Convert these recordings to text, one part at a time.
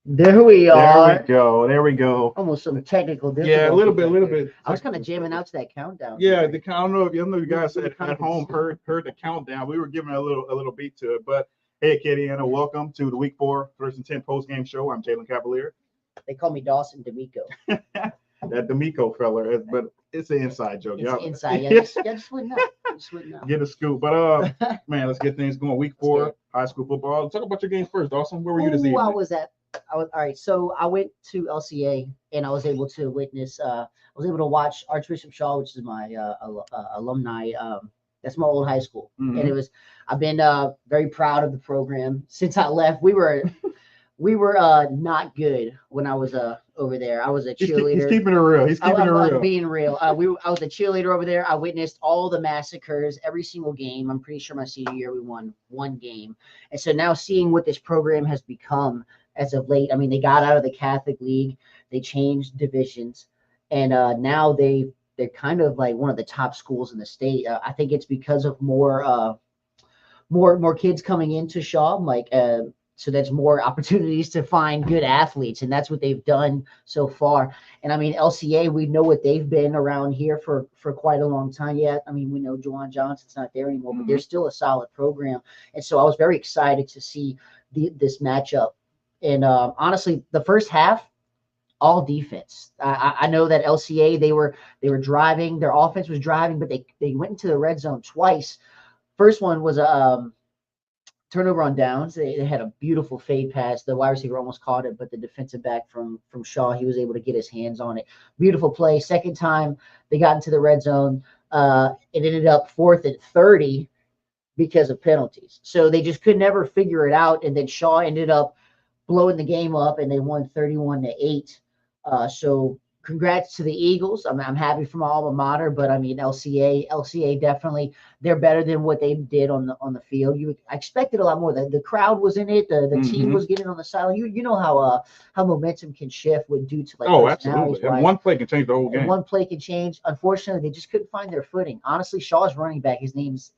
There we There we are. go. There we go. Almost some technical Yeah, a difficulties little there. bit. I was kind of jamming out to that countdown Yeah, here. the I don't know if you guys We were at kind of home heard the countdown. We were giving a little beat to it. But hey, Acadiana, welcome to the Week 4 First and 10 post game show. I'm Jalen Cavalier. They call me Dawson D'Amico. That D'Amico fella, but it's an inside joke. It's Yeah, inside. Yeah, just wouldn't know. Just wouldn't know. get a scoop. But man, let's get things going. Week Let's get 4 it. high school football. Talk about your games first, Dawson. Where were you this Ooh, I evening? was at. I was all right. So I went to LCA and I was able to witness. I was able to watch Archbishop Shaw, which is my alumni. That's my old high school, and it Mhm. was. I've been very proud of the program since I left. We were not good when I was over there. I was a He's cheerleader. keeping it real. He's keeping it I'm real. being real. I was a cheerleader over there. I witnessed all the massacres, every single game. I'm pretty sure my senior year we won one game, and so now seeing what this program has become as of late. I mean, they got out of the Catholic League, they changed divisions, and now they're kind of like one of the top schools in the state. I think it's because of more kids coming into Shaw, like so that's more opportunities to find good athletes, and that's what they've done so far. And I mean, LCA, we know what they've been around here for quite a long time yet. I mean, we know Juwan Johnson's not there anymore, but they're Mhm. still a solid program, and so I was very excited to see this matchup. And honestly, the first half, all defense. I know that LCA they were driving, their offense was driving, but they went into the red zone twice. First one was a turnover on downs. They had a beautiful fade pass. The wide receiver almost caught it, but the defensive back from Shaw, he was able to get his hands on it. Beautiful play. Second time they got into the red zone, it ended up 4th and 30 because of penalties. So they just could never figure it out. And then Shaw ended up blowing the game up, and they won 31-8. So congrats to the Eagles. I'm happy for my alma mater, but I mean LCA definitely they're better than what they did on the field. I expected a lot more. The crowd was in it. The team Mhm. was getting on the sideline. You know how momentum can shift with due to like Oh, personalities absolutely. And wise. one play can change the whole And game. one play can change. Unfortunately, they just couldn't find their footing. Honestly, Shaw's running back, his name's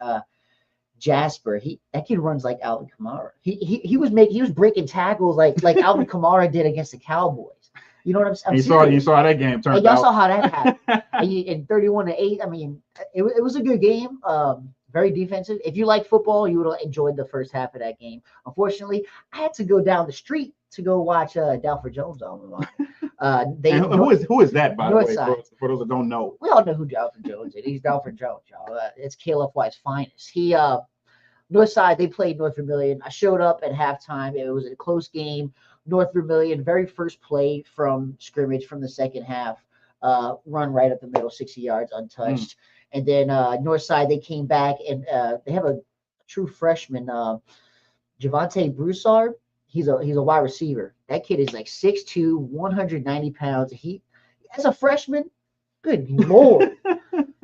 Jasper. That kid runs like Alvin Kamara. He was breaking tackles like Alvin Kamara did against the Cowboys. You know what I'm And you serious. saw how that game And turned y'all out. saw how that happened. And 31-8. I mean, it was a good game. Very defensive. If you like football, you would have enjoyed the first half of that game. Unfortunately, I had to go down the street to go watch Dalford Jones alma mater. They And who is that, by the North way, Side. for those that don't know? We all know who Dalford Jones is. He's Dalford Jones, y'all. It's KLFY's finest. He North Side, they played North Vermilion. I showed up at halftime. It was a close game. North Vermilion, very first play from scrimmage from the second half, run right up the middle, 60 yards Mm. untouched. And then North Side, they came back and they have a true freshman, Javante Broussard. He's a wide receiver. That kid is like 6'2", 190 pounds. He as a freshman, good lord,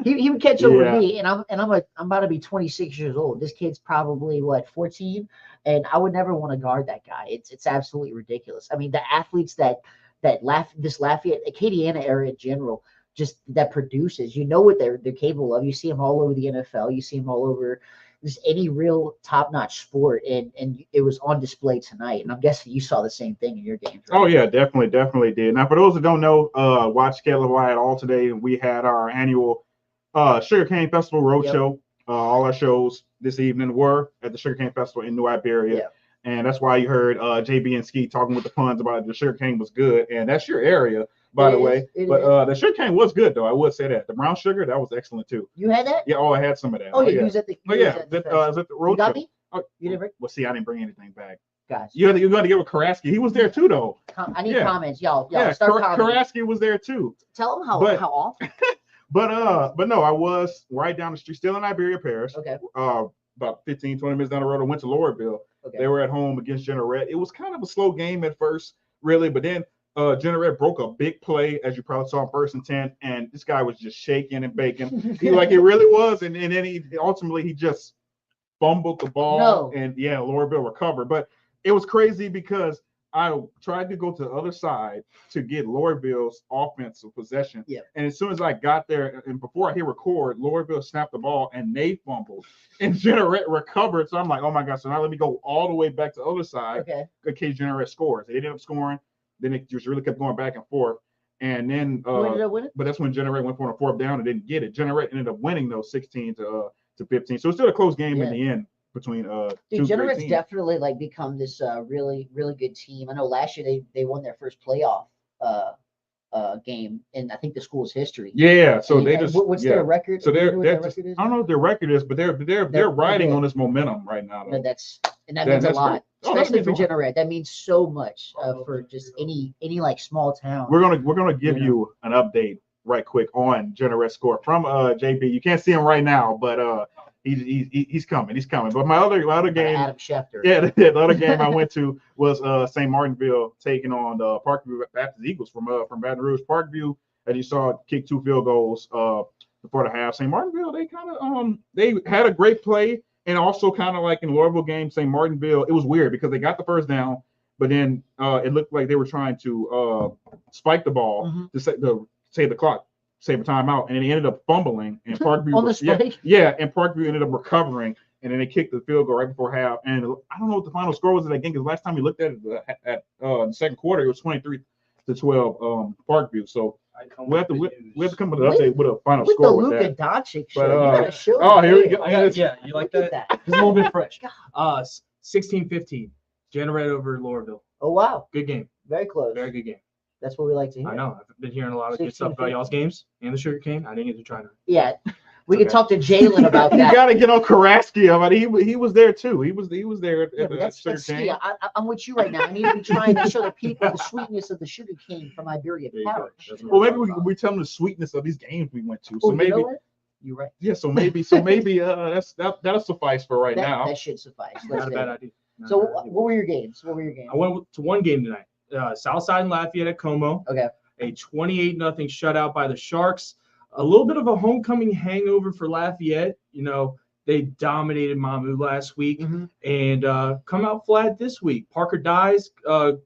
he would catch over Yeah. me, and I'm about to be 26 years old. This kid's probably what 14, and I would never want to guard that guy. It's absolutely ridiculous. I mean, the athletes that Lafayette Acadiana area in general, just that produces. You know what they're capable of. You see them all over the NFL. You see them all over just any real top notch sport, and it was on display tonight. And I'm guessing you saw the same thing in your games, Oh right? yeah, definitely did. Now, for those that don't know, watch KLFY at all today. We had our annual Sugarcane Festival Yep. Roadshow. All our shows this evening were at the Sugarcane Festival in New Iberia. Yeah. And that's why you heard JB and Ski talking with the puns about the sugarcane was good. And that's your area, by It the is. way. It But is. the sugarcane was good, though. I would say that. The brown sugar, that was excellent, too. You had that? Yeah, oh, I had some of that. Oh Oh, yeah, you yeah. was at the. Oh, You was yeah. at the Is it the You got Roadshow? me? Oh, You didn't bring. well, see, I didn't bring anything back. Guys, You got to get with Karaski. He was there, too, though. I need Yeah. comments, y'all. Yeah, Start commenting. Karaski was there, too. Tell them how But often. but no, I was right down the street, still in Iberia Parish. Okay. About 15, 20 minutes down the road. I went to Lordville. Okay. They were at home against Generette. It was kind of a slow game at first, really, but then Generette broke a big play, as you probably saw in 1st and 10, and this guy was just shaking and baking. He really was, and then he ultimately he just fumbled the ball, No. and yeah, Lordville recovered. But it was crazy because I tried to go to the other side to get Louisville's offensive possession. Yeah. And as soon as I got there, and before I hit record, Louisville snapped the ball and they fumbled. And Generette recovered. So I'm like, oh my God. So now let me go all the way back to the other side. Okay. In case Generette scores. They ended up scoring. Then it just really kept going back and forth. And then Who ended up winning? but that's when Generette went for a fourth down and didn't get it. Generette ended up winning those 16 to 15. So it's still a close game in the end between Dude, Generette's definitely like become this really good team. I know last year they won their first playoff game in I think the school's history. Yeah, so and, they just what's their record? So they're their just, record is? I don't know what their record is, but they're riding on this momentum right now. No, that means a lot, especially for Generette. That means so much for just any like small town. We're gonna give you an update right quick on Generette's score from JB. You can't see him right now, but he's coming. He's coming. But my other game, Adam Schefter. Yeah, the other game I went to was St. Martinville taking on the Parkview Baptist Eagles from Baton Rouge. Parkview, as you saw, kicked 2 field goals before the half. St. Martinville, they kind of they had a great play, and also kind of like in Louisville game, St. Martinville, it was weird because they got the first down, but then it looked like they were trying to spike the ball to save the clock. Save a timeout, and then he ended up fumbling, and Parkview on the spike. and Parkview ended up recovering, and then they kicked the field goal right before half. And I don't know what the final score was in that game because last time we looked at it at the second quarter, it was 23-12 Parkview. So we have to come with an update with a final score with Luka Doncic show. But, you gotta show oh, here we go. Yeah, you like that? It's a little bit fresh. 16-15, Generette over Louisville. Oh wow, Good game. very close. Very good game. That's what we like to hear. I know. I've been hearing a lot of good stuff about y'all's games and the sugar cane. I didn't get to try to. Yeah, we can talk to Jalen about that. You got to get on Karaski. I mean, he was there too. He was there at the sugar cane. I'm with you right now. I need to be trying to show the people the sweetness of the sugar cane from Iberia Parish. Well, maybe we tell them the sweetness of these games we went to. So maybe. You know what? You're right. Yeah, so maybe that'll suffice for right now. That should suffice. Not a bad idea. So what were your games? I went to one game tonight. Southside and Lafayette at Como. Okay. A 28-0 shutout by the Sharks. A little bit of a homecoming hangover for Lafayette. You know, they dominated Mamu last week and come out flat this week. Parker Dyes,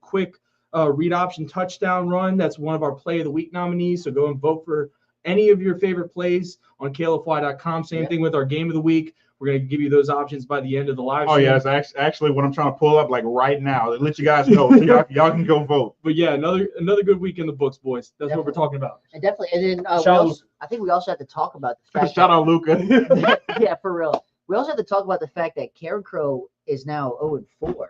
quick read option touchdown run. That's one of our Play of the Week nominees. So go and vote for any of your favorite plays on KLFY.com. Same thing with our Game of the Week. We're going to give you those options by the end of the live stream. Oh, yeah, it's actually what I'm trying to pull up like right now to let you guys know. So y'all can go vote. But yeah, another good week in the books, boys. That's what we're talking about. And definitely. And then I think we also have to talk about the fact Shout out Luca. Yeah, for real. We also have to talk about the fact that Karen Crow is now 0-4.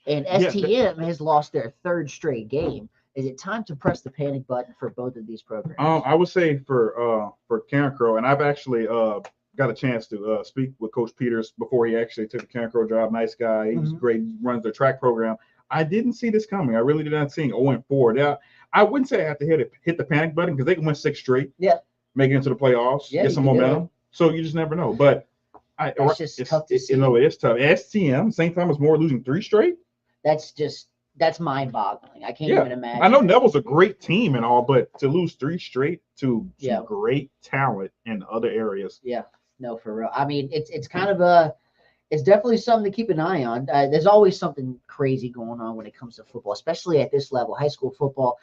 And STM has lost their 3rd straight game. Is it time to press the panic button for both of these programs? I would say for Karen Crow, and I've actually got a chance to speak with Coach Peters before he actually took the Karen Crow job. Nice guy. He was great. Runs their track program. I didn't see this coming. I really did not see 0-4. Now, I wouldn't say I have to hit the panic button because they can win 6 straight. Yeah. Make it into the playoffs. Get some momentum. So you just never know. But it's just tough to see. You know, it's tough. STM, same time as Moore losing 3 straight. That's mind-boggling. I can't even imagine. I know Neville's a great team and all, but to lose 3 straight to some great talent in other areas. Yeah. No, for real. I mean, it's kind of it's definitely something to keep an eye on. There's always something crazy going on when it comes to football, especially at this level. High school football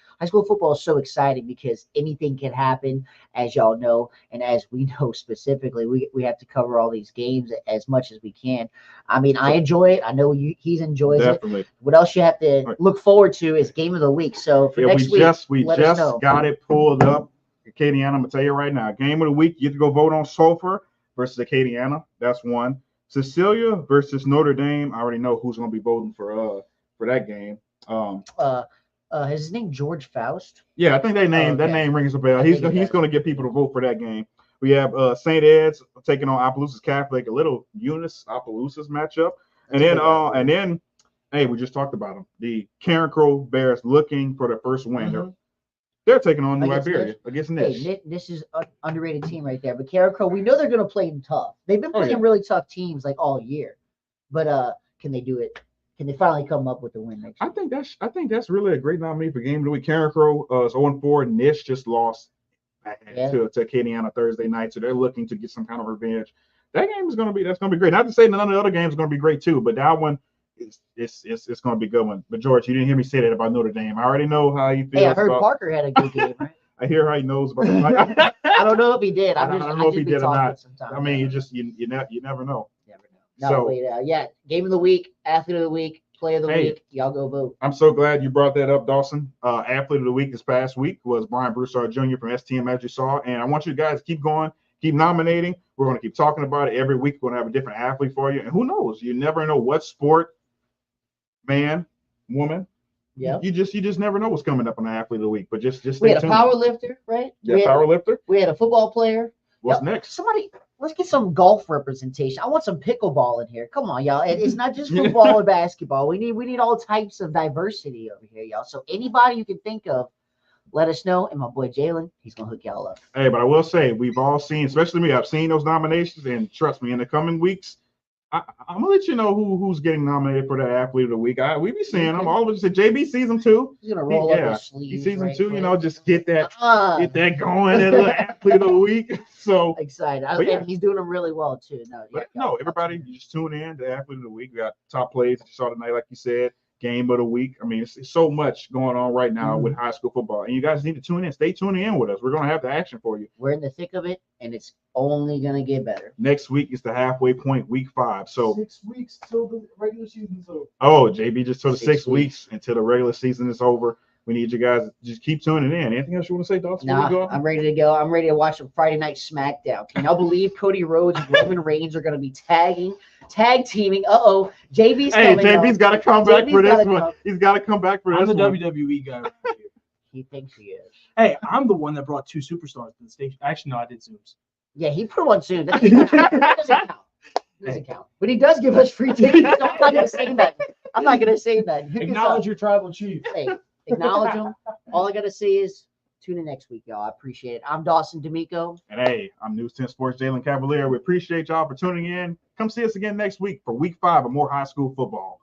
is so exciting because anything can happen, as y'all know, and as we know specifically. We have to cover all these games as much as we can. I mean, I enjoy it. I know he enjoys Definitely. it. What else you have to look forward to is Game of the Week. So for next week, we just got it pulled up. Acadiana, I'm gonna tell you right now. Game of the Week, you have to go vote on Sulphur versus Acadiana. That's one. Cecilia versus Notre Dame. I already know who's going to be voting for that game. His name George Faust. Yeah, I think that name rings a bell. He's going to get people to vote for that game. We have St. Ed's taking on Opelousas Catholic, a little Eunice Opelousas matchup, and then hey, we just talked about them. The Karen Crow Bears looking for their first win. They're taking on New Iberia against Nish. Hey, Nish is an underrated team right there. But Karen Crow, we know they're going to play them tough. They've been playing really tough teams like all year. But can they do it? Can they finally come up with a win next year? I think that's really a great nominee for game of the week. Karen Crow is 0-4. Nish just lost to Acadiana Thursday night, so they're looking to get some kind of revenge. That game is going to be great. Not to say none of the other games are going to be great too, but that one it's going to be a good one. But George, you didn't hear me say that about Notre Dame. I already know how you feel. Hey, I heard Parker had a good game, right? I hear how he knows about the I don't know if he did. I don't know if he did or not. I mean, you never know. Never know. No, wait, yeah. Game of the week, athlete of the week, play of the week. Y'all go vote. I'm so glad you brought that up, Dawson. Athlete of the week this past week was Brian Broussard Jr. from STM, as you saw. And I want you guys to keep going, keep nominating. We're going to keep talking about it every week. We're going to have a different athlete for you. And who knows? You never know what sport, man, woman. Yeah. You just never know what's coming up on the athlete of the week. But just stay tuned. We had a power lifter, right? Yeah, power lifter. We had a football player. What's next? Somebody, let's get some golf representation. I want some pickleball in here. Come on, y'all. It's not just football and basketball. We need all types of diversity over here, y'all. So anybody you can think of, let us know. And my boy Jalen, he's gonna hook y'all up. Hey, but I will say we've all seen, especially me, I've seen those nominations, and trust me, in the coming weeks, I'm gonna let you know who's getting nominated for that athlete of the week. We be seeing them. All of us. JB sees them too. He's gonna roll up his sleeves. He sees them too. You know, just get that going. That little athlete of the week. So excited. And he's doing them really well too. Everybody, you just tune in to the athlete of the week. We got top plays that you saw tonight, like you said. Game of the week. I mean, it's so much going on right now with high school football, and you guys need to tune in. Stay tuning in with us. We're gonna have the action for you. We're in the thick of it, and it's only gonna get better. Next week is the halfway point, week 5. So 6 weeks till the regular season's over. Oh, JB just told us 6 weeks until the regular season is over. We need you guys to just keep tuning in. Anything else you want to say, Dawson? Nah, I'm ready to go. I'm ready to watch some Friday Night SmackDown. Can y'all believe Cody Rhodes and Roman Reigns are going to be tag teaming? JB's coming. JB's got to come back for this one. He's got to come back for this one. I'm the WWE guy. Right here. He thinks he is. Hey, I'm the one that brought 2 superstars to the station. Actually, no, I did Zooms. Yeah, he put one soon. That doesn't count. But he does give us free tickets. So I'm not going to say that. Acknowledge your tribal chief. Hey. Acknowledge them. All I gotta say is tune in next week, y'all. I appreciate it. I'm Dawson D'Amico. And hey, I'm News 10 Sports Jalen Cavalier. We appreciate y'all for tuning in. Come see us again next week for week 5 of more high school football.